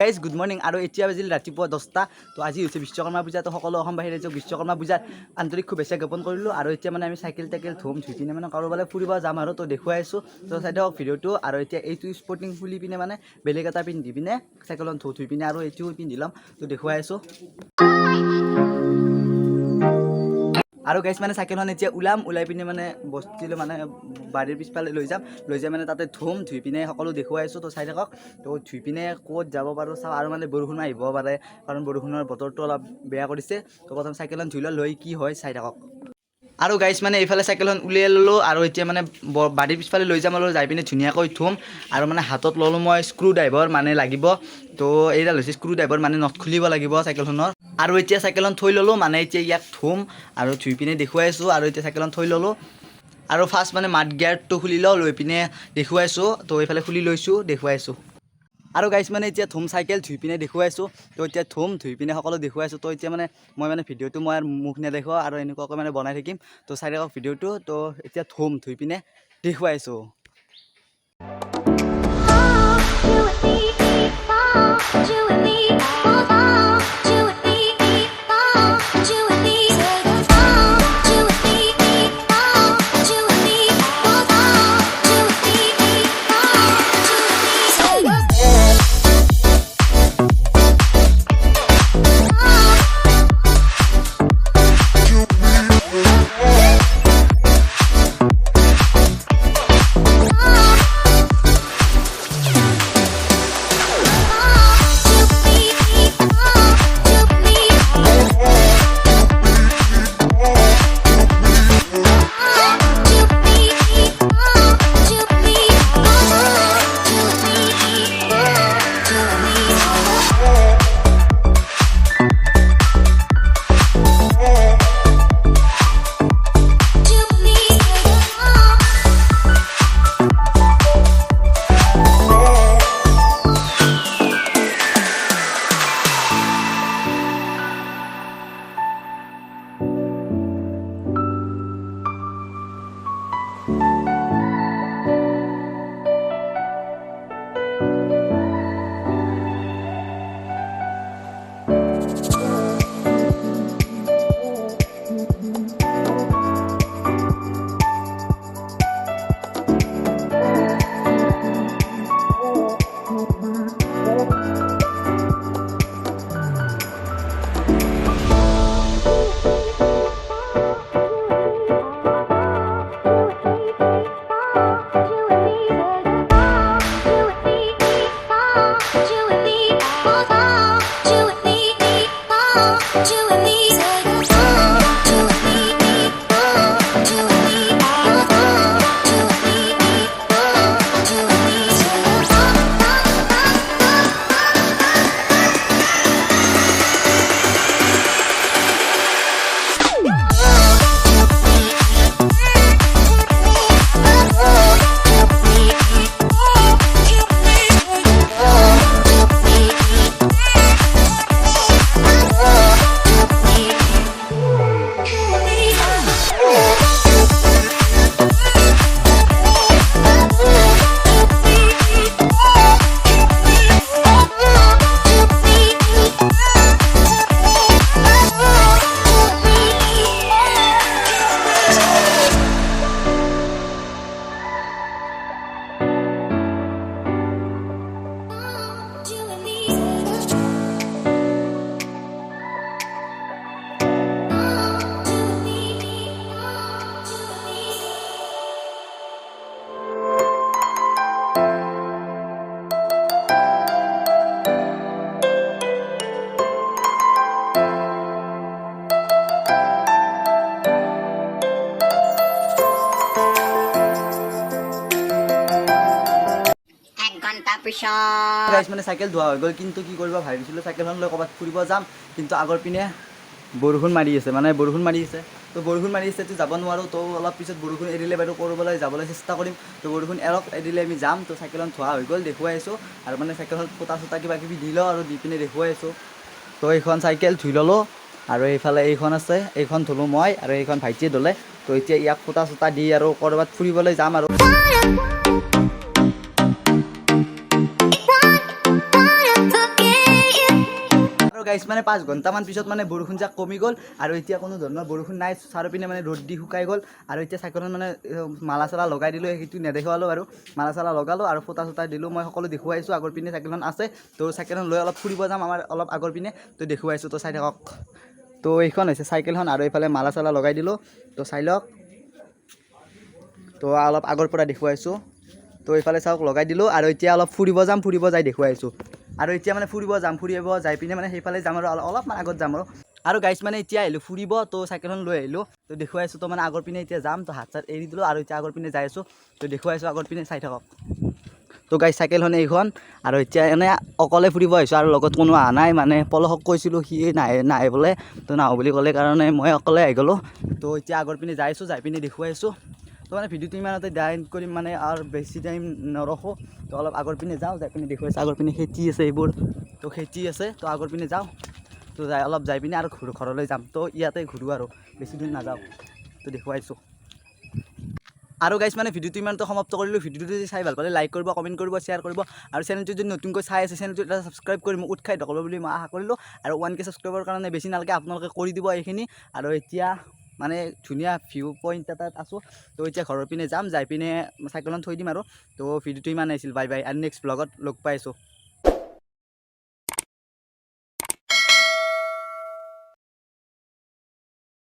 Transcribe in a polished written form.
guys good morning আৰু এতিয়া বাজিল ৰাতিপুৱা 10টা তো আজি হৈছে বিশ্বকৰ্মা পূজা তো সকলো অসমবাসী ৰাইজক বিশ্বকৰ্মা পূজাৰ আন্তৰিক শুভেচ্ছা জ্ঞাপন কৰিলোঁ আৰু এতিয়া মানে আমি চাইকেল ধুম ধুই পিনে মানে কাৰোবালৈ ফুৰিব যাম আৰু তো দেখুৱাই আছোঁ তো চাই থাকক ভিডিঅ'টো আৰু এতিয়া এইটো স্পৰ্টিং খুলি পিনে মানে বেলেগ এটা পিন্ধি পিনে চাইকেলত ধুই পিনে আৰু এইটো পিন্ধি ল'ম তো দেখুৱাই আছোঁ আৰু গাইজ মানে চাইকেলখন এতিয়া ওলাই পিনে মানে বস্তুটো মানে বাৰীৰ পিছফালে লৈ যাই মানে তাতে ধুই পিনে সকলো দেখুৱাই আছোঁ তো চাই থাকক তো ধুই পিনে ক'ত যাব পাৰোঁ চাওঁ আৰু মানে বৰষুণ আহিব পাৰে কাৰণ বৰষুণৰ বতৰটো অলপ বেয়া কৰিছে তো প্ৰথম চাইকেলখন ধুই লৈ কি হয় চাই থাকক আৰু গাইজ মানে এইফালে চাইকেলখন উলিয়াই ল'লোঁ আৰু এতিয়া মানে বাৰীৰ পিছফালে লৈ যাম আৰু যাই পিনে ধুনীয়াকৈ ধুম আৰু মানে হাতত ল'লোঁ মই স্ক্ৰু ড্ৰাইভাৰ মানে লাগিব তো এইডাল হৈছে স্ক্ৰু ড্ৰাইভাৰ মানে নট খুলিব লাগিব চাইকেলখনৰ আৰু এতিয়া চাইকেলখন থৈ ল'লোঁ মানে এতিয়া ইয়াক ধুম আৰু ধুই পিনে দেখুৱাই আছোঁ আৰু এতিয়া চাইকেলখন থৈ ল'লোঁ আৰু ফাৰ্ষ্ট মানে মাড গিয়াৰটো খুলি লৈ পিনে দেখুৱাইছোঁ তো এইফালে খুলি লৈছোঁ দেখুৱাইছোঁ আৰু গাইজ মানে এতিয়া চাইকেল ধুই পিনে দেখুৱাইছোঁ তো এতিয়া ধুই পিনে সকলো দেখুৱাইছোঁ তো এতিয়া মানে মই ভিডিঅ'টো মই মুখ নেদেখুৱাওঁ আৰু এনেকুৱাকৈ মানে বনাই থাকিম তো চাই থাকক ভিডিঅ'টো তো এতিয়া ধুই পিনে দেখুৱাইছোঁ গাইজ মানে চাইকেল ধোৱা হৈ গ'ল কিন্তু কি কৰিব ভাবিছিলোঁ চাইকেলখন লৈ ক'ৰবাত ফুৰিব যাম কিন্তু আগৰ পিনে বৰষুণ মাৰি আছে তো বৰষুণ মাৰি আছে তো যাব নোৱাৰোঁ তো অলপ পিছত বৰষুণ এৰিলে বাৰু ক'ৰবালৈ যাবলৈ চেষ্টা কৰিম তো বৰষুণ এৰিলে আমি যাম তো চাইকেলখন ধোৱা হৈ গ'ল দেখুৱাই আছোঁ আৰু মানে চাইকেলখন ফুটা কিবা কিবি দি লওঁ আৰু দি পিনে দেখুৱাই আছোঁ তো এইখন চাইকেল ধুই ল'লোঁ আৰু এইফালে এইখন আছে এইখন ধুলোঁ মই আৰু এইখন ভাইটিয়ে ধুলে তো এতিয়া ইয়াক ফুটা দি আৰু ক'ৰবাত ফুৰিবলৈ যাম আৰু গাইছ মানে 5 ঘণ্টামান পিছত মানে বৰষুণ যাক কমি গ'ল আৰু এতিয়া কোনো ধৰণৰ বৰষুণ নাই চাৰিওপিনে মানে ৰ'দ দি শুকাই গ'ল আৰু এতিয়া চাইকেলখন মানে মালা চালা লগাই দিলোঁ সেইটো নেদেখুৱালোঁ আৰু মালা চালা লগালোঁ আৰু ফটা চটা দিলোঁ মই সকলো দেখুৱাইছোঁ আগৰ পিনে চাইকেলখন আছে তো চাইকেলখন লৈ অলপ ফুৰিব যাম আমাৰ অলপ আগৰ পিনে তো দেখুৱাইছোঁ তো চাই থাকক তো এইখন হৈছে চাইকেলখন আৰু এইফালে মালা চালা লগাই দিলোঁ তো চাই লওক তো অলপ আগৰ পৰা দেখুৱাইছোঁ তো এইফালে চাওক লগাই দিলোঁ আৰু এতিয়া অলপ ফুৰিব যাই দেখুৱাইছোঁ আৰু এতিয়া মানে ফুৰিব যাই পিনে মানে সেইফালে যাম আৰু অলপমান আগত যাম আৰু গাইছ মানে এতিয়া আহিলোঁ ফুৰিব তো চাইকেলখন লৈ আহিলোঁ তো দেখুৱাইছোঁ তো মানে আগৰ পিনে এতিয়া যাম তো হাত চাত এৰি দিলোঁ আৰু এতিয়া আগৰ পিনে যাই আছোঁ তো দেখুৱাইছোঁ আগৰ পিনে চাই থাকক তো গাইছ চাইকেলখন এইখন আৰু এতিয়া এনে অকলে ফুৰিব আহিছোঁ আৰু লগত কোনো অহা নাই মানে পলহক কৈছিলোঁ সি নাহে বোলে তো নাহোঁ বুলি ক'লে কাৰণে মই অকলে আহি গ'লোঁ তো এতিয়া আগৰ পিনে যাই পিনে দেখুৱাইছোঁ তো মানে ভিডিঅ'টো ইমানতে ডাইৰেক্ট কৰিম মানে আৰু বেছি টাইম নৰখোঁ তো অলপ আগৰ পিনে যাওঁ যাই পিনে দেখুৱাইছোঁ আগৰ পিনে খেতি আছে এইবোৰ তো খেতি আছে তো আগৰ পিনে যাওঁ তো অলপ যাই পিনে আৰু ঘৰলৈ যাম তো ইয়াতে ঘূৰোঁ আৰু বেছি দূৰ নাযাওঁ তো দেখুৱাইছোঁ আৰু গাইছ মানে ভিডিঅ'টো ইমানতে সমাপ্ত কৰিলোঁ ভিডিঅ'টো যদি চাই ভাল পালে লাইক কৰিব কমেণ্ট কৰিব শ্বেয়াৰ কৰিব আৰু চেনেলটো যদি নতুনকৈ চাই আছে চেনেলটো এটা ছাবস্ক্ৰাইব কৰি মোক উৎসাহিত কৰিব বুলি মই আশা কৰিলোঁ আৰু 1K ছাবস্ক্ৰাইবৰ কাৰণে বেছি নালাগে আপোনালোকে কৰি দিব এইখিনি আৰু এতিয়া মানে ধুনীয়া ভিউ পইণ্ট এটাত আছোঁ তো এতিয়া ঘৰৰ পিনে যাম যাই পিনে চাইকেলখন থৈ দিম আৰু তো ভিডিঅ'টো ইমান আহিছিল বাই বাই আৰু নেক্সট ব্লগত লগ পাইছোঁ